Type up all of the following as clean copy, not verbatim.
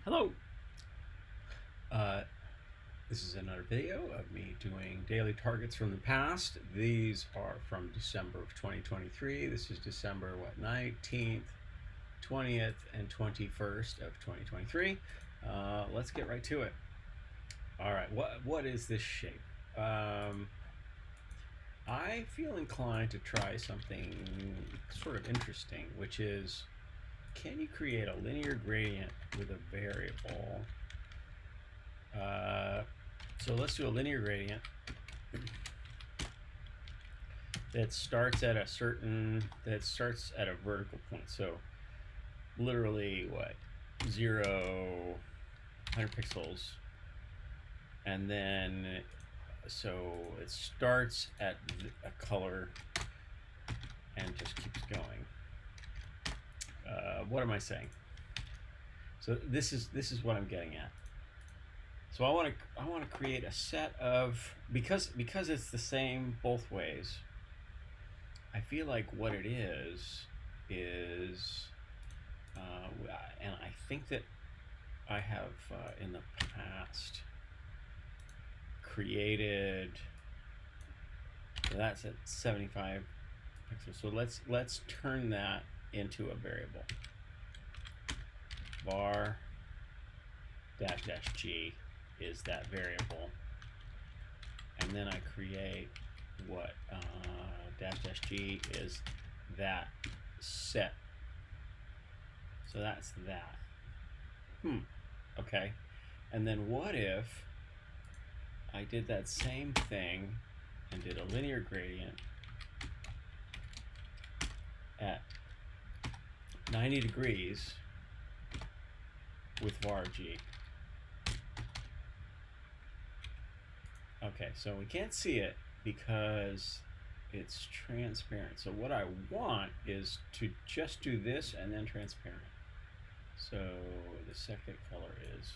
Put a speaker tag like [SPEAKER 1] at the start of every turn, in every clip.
[SPEAKER 1] Hello! This is another video of me doing daily targets from the past. These are from December of 2023. This is December, 19th, 20th, and 21st of 2023. Let's get right to it. All right, what is this shape? I feel inclined to try something sort of interesting, which is, can you create a linear gradient with a variable? So let's do a linear gradient that starts at a vertical point. So literally what, 100 pixels, and then so it starts at a color and just keeps going. What am I saying? So this is what I'm getting at. So I want to create a set of, because it's the same both ways. I feel like what it is, and I think that I have in the past created. That's at 75 pixels. So let's turn that into a variable. Var -g is that variable, and then I create what -g is that set. So that's that. Okay. And then what if I did that same thing and did a linear gradient at 90 degrees with var g? Okay, so we can't see it because it's transparent. So what I want is to just do this and then transparent. So the second color is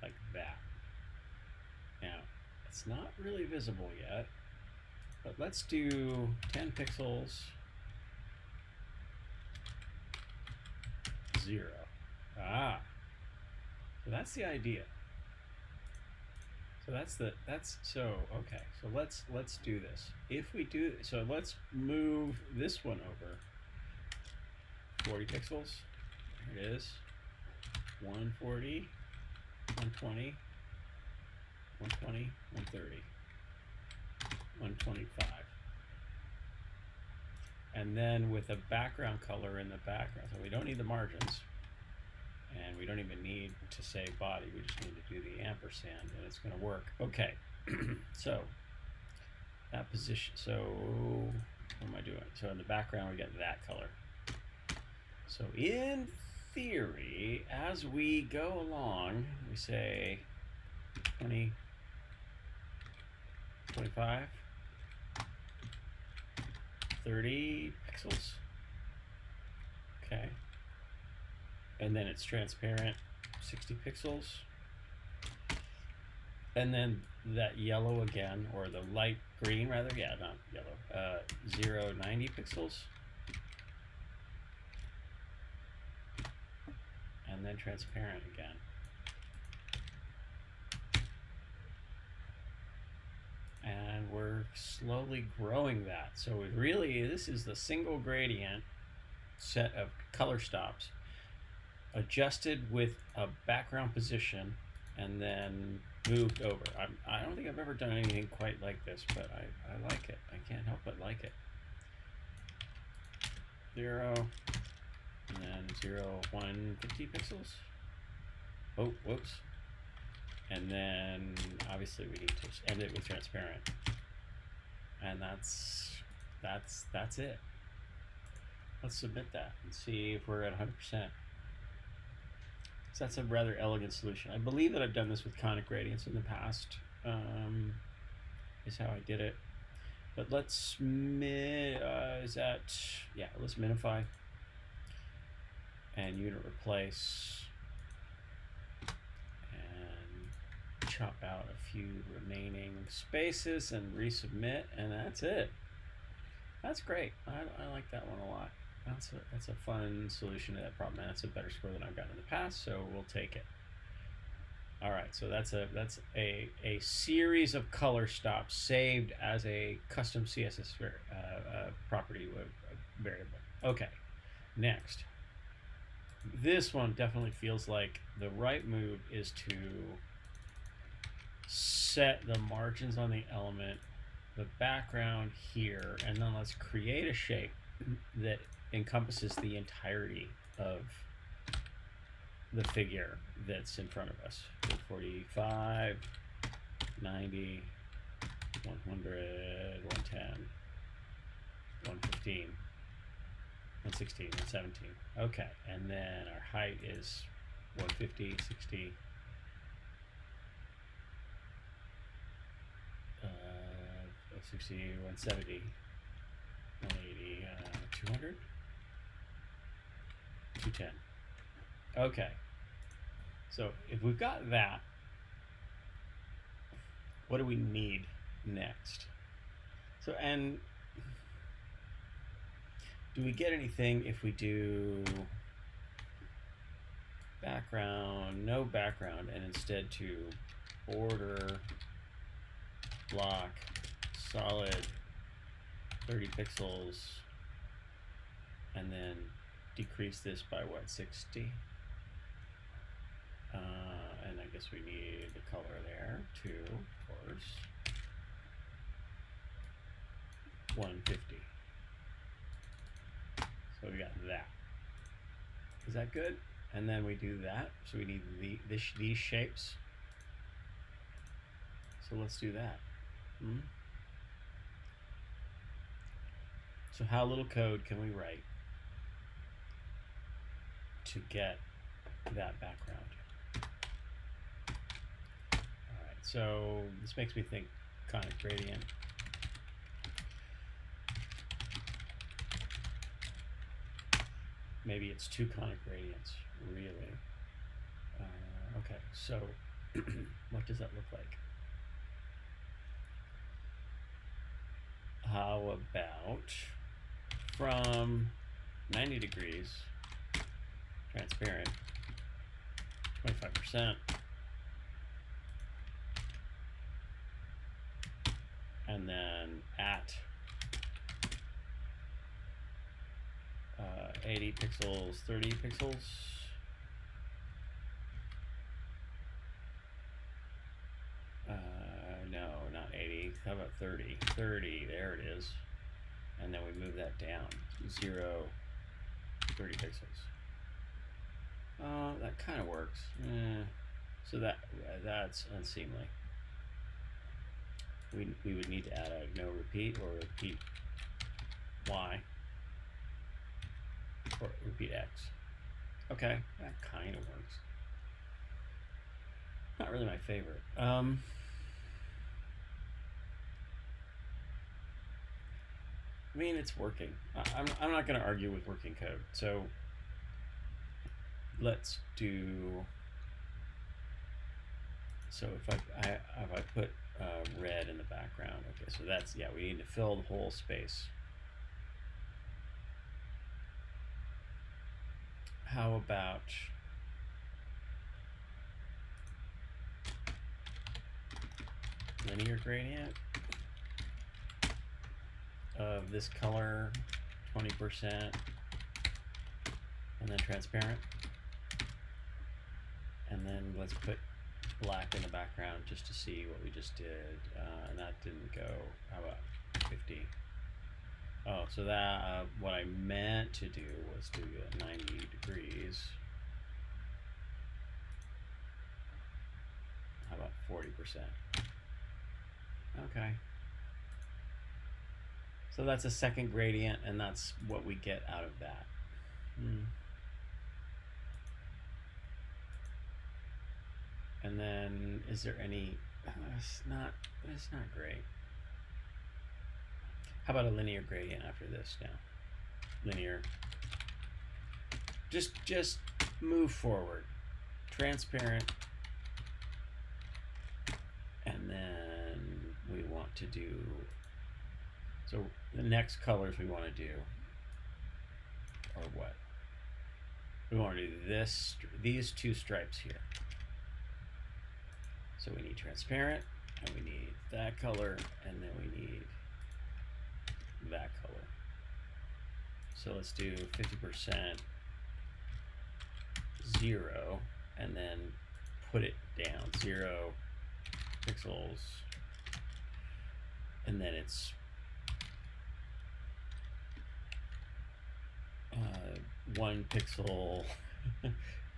[SPEAKER 1] like that. Now, it's not really visible yet, but let's do 10 pixels, 0. So that's the idea. So okay. So let's do this. If we do, so let's move this one over 40 pixels. There it is. 140, 120, 120, 130, 125. And then with a background color in the background, so we don't need the margins. And we don't even need to say body, we just need to do the ampersand, and it's going to work. Okay, so that position, so what am I doing? So in the background we get that color. So in theory, as we go along, we say 20, 25, 30 pixels. Okay. And then it's transparent, 60 pixels. And then that yellow again, or the light green rather, yeah, not yellow, 90 pixels. And then transparent again. And we're slowly growing that. So really, this is the single gradient set of color stops, adjusted with a background position, and then moved over. I don't think I've ever done anything quite like this, but I like it. I can't help but like it. 0, and then 0, 150 pixels. Oh, whoops. And then obviously we need to end it with transparent. And that's it. Let's submit that and see if we're at 100%. So that's a rather elegant solution. I believe that I've done this with conic gradients in the past, is how I did it. But let's let's minify and unit replace and chop out a few remaining spaces and resubmit, and that's it. That's great. I like that one a lot. That's a fun solution to that problem, and that's a better score than I've gotten in the past, so we'll take it. All right, so that's a series of color stops saved as a custom CSS property variable. Okay, next. This one definitely feels like the right move is to set the margins on the element, the background here, and then let's create a shape that encompasses the entirety of the figure that's in front of us. 45, 90, 100, 110, 115, 116, 117. Okay, and then our height is 150, 60, 60, 170, 180, 200, 210. Okay, so if we've got that, what do we need next? So, and do we get anything if we do background, no background, and instead to border, block, solid, 30 pixels, and then decrease this by what, 60? And I guess we need the color there too, of course. 150. So we got that. Is that good? And then we do that. So we need these shapes. So let's do that. So how little code can we write to get that background? All right, so this makes me think conic gradient. Maybe it's two conic gradients, really. Okay, so what does that look like? How about from 90 degrees, transparent, 25%, and then at 80 pixels, 30 pixels. No, not 80. How about 30? 30, there it is. And then we move that down. 0, 30 pixels. That kind of works. So that's unseemly. We would need to add a no repeat or repeat Y. Or repeat X. Okay, that kind of works. Not really my favorite. I mean, it's working. I'm not going to argue with working code. So let's do. So if I put red in the background, okay. So that's, yeah. We need to fill the whole space. How about linear gradient of this color, 20%, and then transparent, and then let's put black in the background just to see what we just did, and that didn't go. How about 50? Oh, so that what I meant to do was do 90 degrees. How about 40%? Okay. So that's a second gradient, and that's what we get out of that. And then, is there any? It's not great. How about a linear gradient after this now? Linear. Just move forward. Transparent. And then we want to do. So the next colors we want to do or what? We want to do this, these two stripes here. So we need transparent, and we need that color, and then we need that color. So let's do 50% 0, and then put it down 0 pixels, and then it's 1 pixel,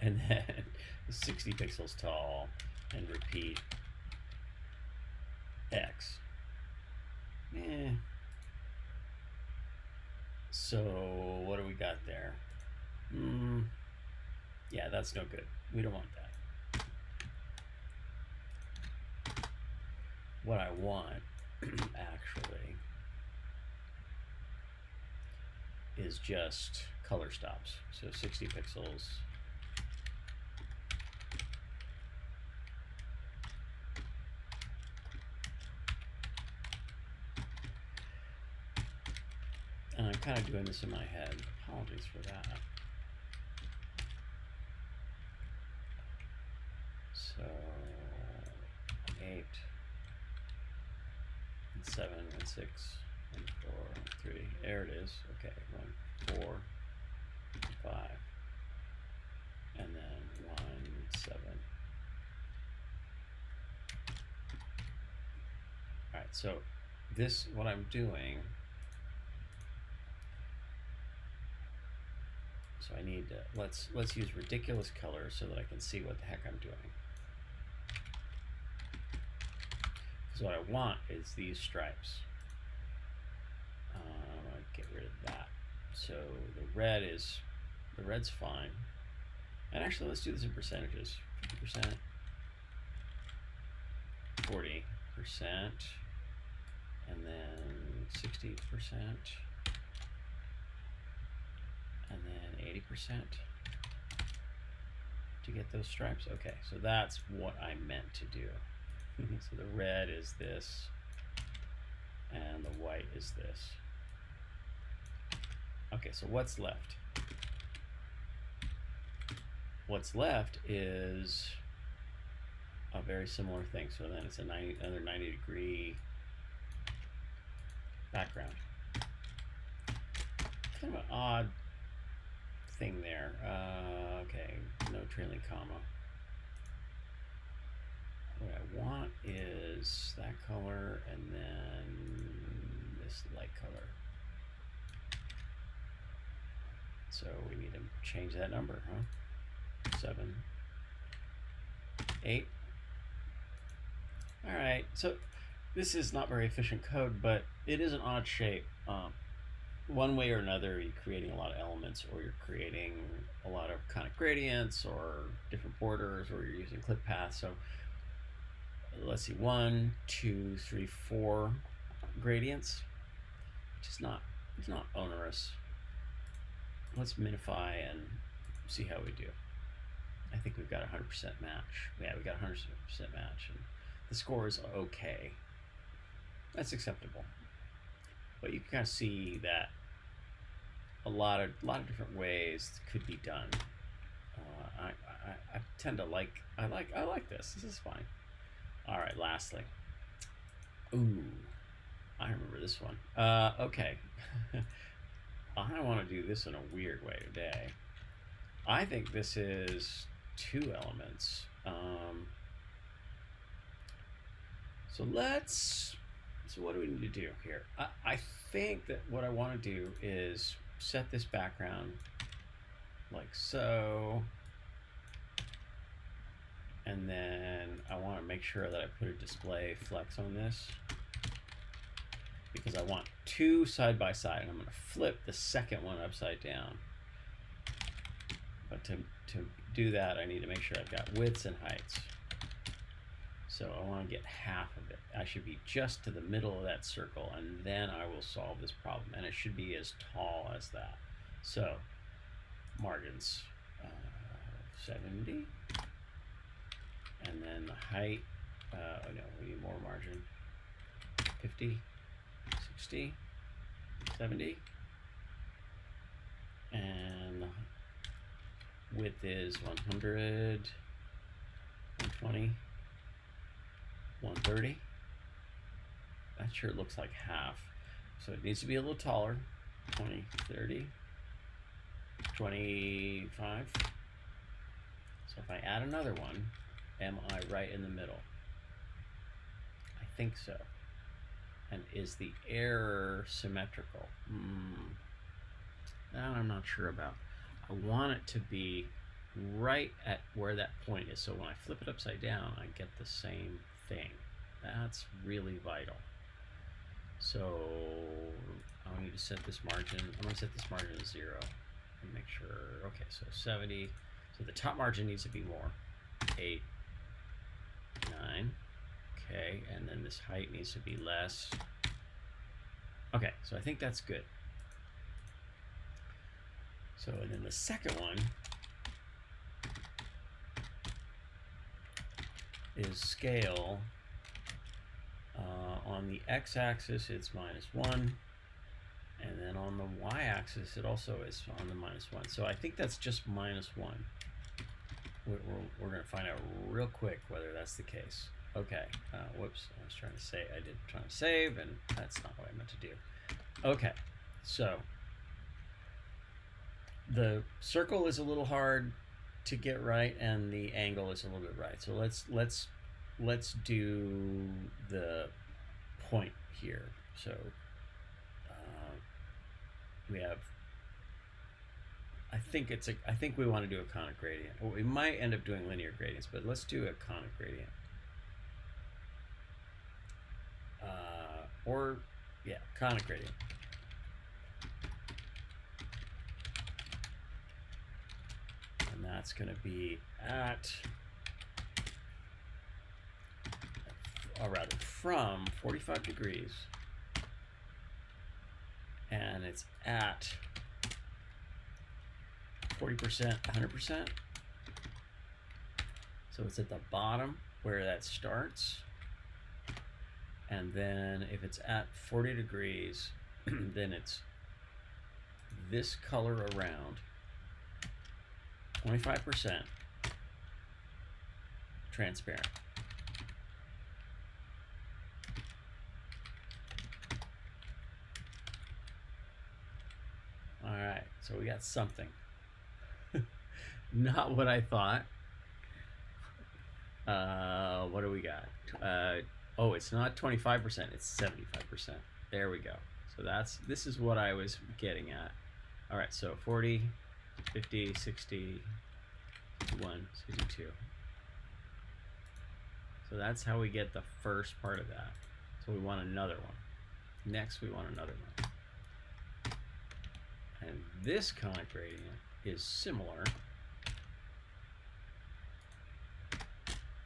[SPEAKER 1] and then 60 pixels tall, and repeat X. So what do we got there? Yeah, that's no good. We don't want that. What I want, actually, is just color stops. So 60 pixels. And I'm kind of doing this in my head. Apologies for that. So 8 and 7 and 6 and 4 and 3. There it is. Okay, 1, 4, 5, and then 1, 7. All right. So this, what I'm doing. So I need to, let's use ridiculous colors so that I can see what the heck I'm doing. Because what I want is these stripes. I'm gonna get rid of that. So the red's fine. And actually, let's do this in percentages. 50%, 40%, and then 60%. And then 80% to get those stripes. Okay, so that's what I meant to do. So the red is this, and the white is this. Okay, so what's left? What's left is a very similar thing. So then it's another 90-degree background. Kind of an odd thing there. Okay, no trailing comma. What I want is that color and then this light color. So we need to change that number, huh? 7, 8. All right, so this is not very efficient code, but it is an odd shape. One way or another, you're creating a lot of elements, or you're creating a lot of kind of gradients, or different borders, or you're using clip paths. So let's see, 1, 2, 3, 4 gradients. It's not onerous. Let's minify and see how we do. I think we've got 100% match. Yeah, we got 100% match, and the score is okay. That's acceptable. But you can kind of see that a lot of different ways could be done. I tend to like this. This is fine. All right. Lastly, ooh, I remember this one. Okay, I want to do this in a weird way today. I think this is 2 elements. So what do we need to do here? I think that what I want to do is set this background like so, and then I want to make sure that I put a display flex on this, because I want 2 side by side, and I'm going to flip the second one upside down. But to do that, I need to make sure I've got widths and heights. So I want to get half of it. I should be just to the middle of that circle, and then I will solve this problem. And it should be as tall as that. So margins 70, and then the height. Oh no, we need more margin. 50, 60, 70. And the width is 100, 120, 130. That sure looks like half. So it needs to be a little taller. 20, 30, 25. So if I add another one, am I right in the middle? I think so. And is the error symmetrical? That I'm not sure about. I want it to be right at where that point is. So when I flip it upside down, I get the same thing. That's really vital. So I need to set this margin. I'm going to set this margin to 0 and make sure. Okay, so 70. So the top margin needs to be more. 8, 9. Okay, and then this height needs to be less. Okay, so I think that's good. So and then the second one is scale. On the x-axis, it's -1. And then on the y-axis, it also is on the -1. So I think that's just -1. We're going to find out real quick whether that's the case. Okay, whoops, I was trying to say, trying to save, and that's not what I meant to do. Okay, so the circle is a little hard to get right, and the angle is a little bit right. So let's do the point here. So we have. I think we want to do a conic gradient. Well, we might end up doing linear gradients, but let's do a conic gradient. Or yeah, conic gradient. And that's going to be at, or rather from 45 degrees, and it's at 40%, 100%. So it's at the bottom where that starts. And then if it's at 40 degrees, then it's this color around, 25% transparent. All right, so we got something. Not what I thought. What do we got? Oh, it's not 25%, it's 75%. There we go. So this is what I was getting at. All right, so 40, 50, 60, 61, 62. So that's how we get the first part of that. So we want another one. Next, we want another one. And this conic gradient is similar,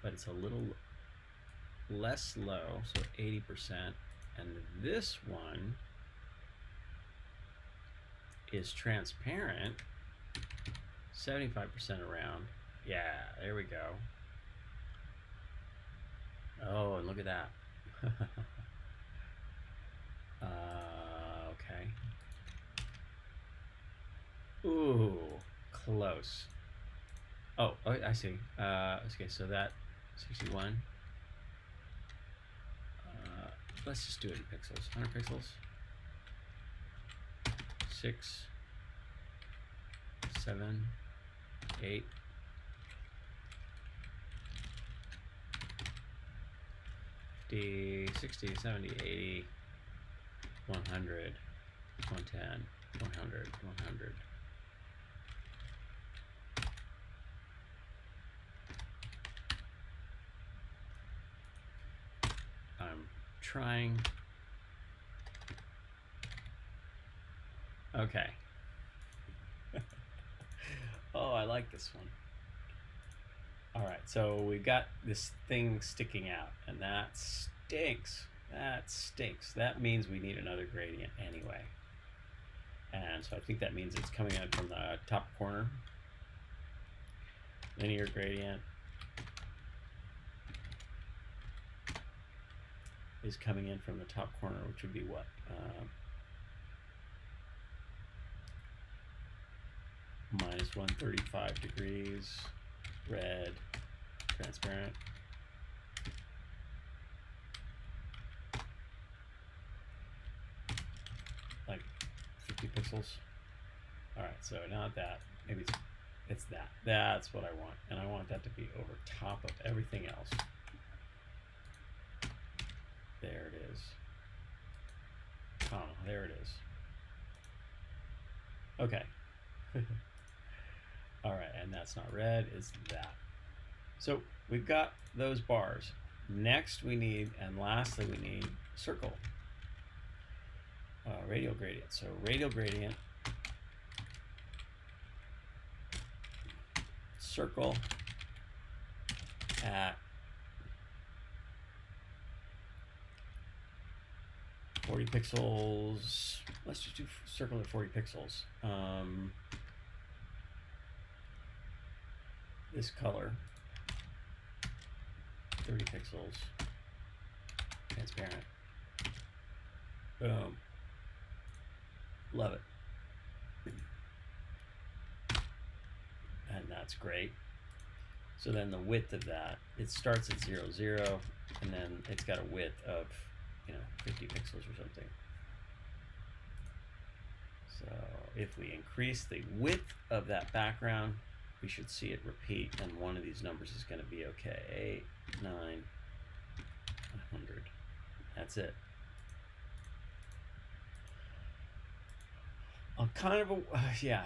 [SPEAKER 1] but it's a little less low, so 80%. And this one is transparent, 75% around. Yeah, there we go. Oh, and look at that. Okay. Ooh, close. Oh, I see. Okay, so that 61. Let's just do it in pixels. 100 pixels. 6, 7, 8. 50, 60, 70, 80, 100, 110, 100, 100. I'm trying. Okay. Oh, I like this one. All right, so we've got this thing sticking out, and that stinks. That stinks. That means we need another gradient anyway. And so I think that means it's coming in from the top corner. Linear gradient is coming in from the top corner, which would be what? minus 135 degrees, red, transparent. Like 50 pixels. All right, so not that. Maybe it's that. That's what I want, and I want that to be over top of everything else. There it is. Comma. There it is. Okay. All right, and that's not red. It's that. So we've got those bars. Next we need, and lastly we need circle. Radial gradient. So radial gradient, circle at 40 pixels. Let's just do circle at 40 pixels. This color, 30 pixels, transparent. Boom. Love it. And that's great. So then the width of that, it starts at 0, 0, and then it's got a width of, 50 pixels or something. So if we increase the width of that background, we should see it repeat, and one of these numbers is going to be okay. 8, 9, 100. That's it.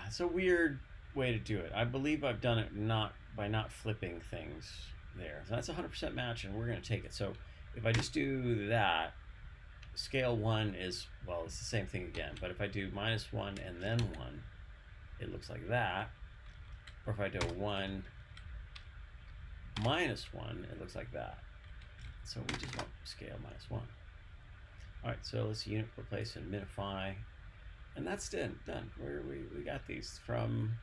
[SPEAKER 1] It's a weird way to do it. I believe I've done it by not flipping things there. So that's 100% match, and we're going to take it. So if I just do that, scale 1 is, well, it's the same thing again, but if I do -1 and then 1, it looks like that. Or if I do 1, -1, it looks like that. So we just want scale -1. All right, so let's unit replace and minify. And that's done. We got these from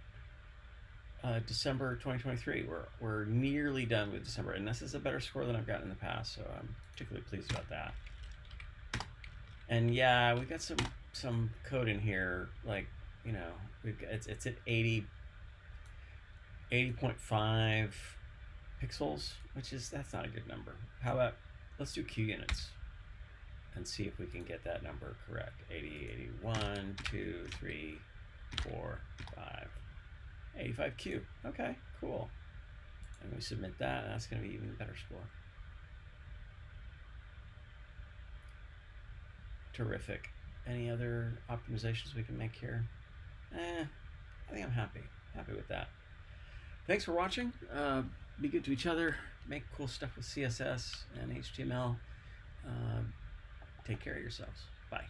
[SPEAKER 1] December 2023. We're nearly done with December, and this is a better score than I've gotten in the past, so I'm particularly pleased about that. And yeah, we got some code in here, like it's at 80.5 pixels, that's not a good number. How about let's do Q units and see if we can get that number correct. 80, 81, 2, 3, 4, 5, 85 Q. Okay, cool. And we submit that, and that's going to be even better score. Terrific. Any other optimizations we can make here? I think I'm happy with that. Thanks for watching. Be good to each other. Make cool stuff with CSS and HTML. Take care of yourselves. Bye.